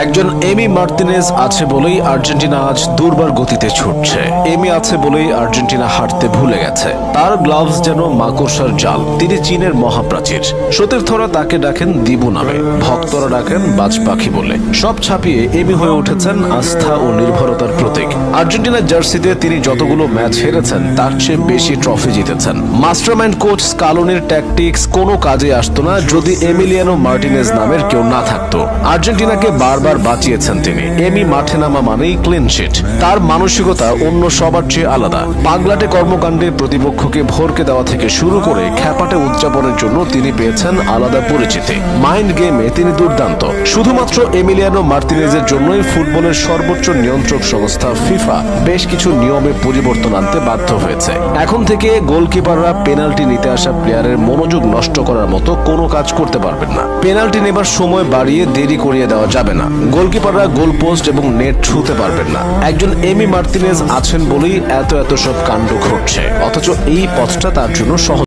একজন এমি মার্তিনেজ আছে বলেই আর্জেন্টিনা আজ দুর্বার গতিতে ছুটছে। এমি আছে বলেই আর্জেন্টিনা হারতে ভুলে গেছে। তার গ্লাভস যেন মাকড়সার জাল। তিনি চীনের মহাপ্রাচীর। সতীর্থরা তাকে ডাকেন দিবু নামে, ভক্তরা ডাকেন বাজ পাখি বলে। সব ছাপিয়ে এমি হয়ে উঠেছেন আস্থা ও নির্ভরতার প্রতীক। আর্জেন্টিনার জার্সিতে তিনি যতগুলো ম্যাচ হেরেছেন তার চেয়ে বেশি ট্রফি জিতেছেন। মাস্টারমাইন্ড কোচ স্কালোনির ট্যাকটিক্স কোনো কাজে আসতো না যদি এমিলিয়ানো মার্টিনেজ নামের কেউ না থাকতো। আর্জেন্টিনাকে বারবার বাঁচিয়েছেন তিনি। এমি মাঠে নামা মানেই ক্লিন শিট। তার মানসিকতা অন্য সবার চেয়ে আলাদা। পাগলাটে কর্মকাণ্ডে প্রতিপক্ষকে ভরকে দেওয়া থেকে শুরু করে খ্যাপাটে উদযাপনের জন্য তিনি পেয়েছেন আলাদা পরিচিতি। মাইন্ড গেমে তিনি দুর্দান্ত। শুধুমাত্র এমিলিয়ানো মার্তিনেজের জন্যই ফুটবলের সর্বোচ্চ নিয়ন্ত্রক সংস্থা ফিফা বেশ কিছু নিয়মে পরিবর্তন আনতে বাধ্য হয়েছে। এখন থেকে গোলকিপাররা পেনাল্টি নিতে আসা প্লেয়ারের মনোযোগ নষ্ট করার মতো কোনো কাজ করতে পারবেন না। পেনাল্টি নেবার সময় বাড়িয়ে দেরি করিয়ে দেওয়া যাবে না। গোলকিপাররা গোল পোস্ট এবং নেট ছুঁতে পারবেন না। একজন এমি মার্তিনেজ আছেন বলেই এত সব কাণ্ড ঘটছে, অথচ এই পথটা তার জন্য সহজ।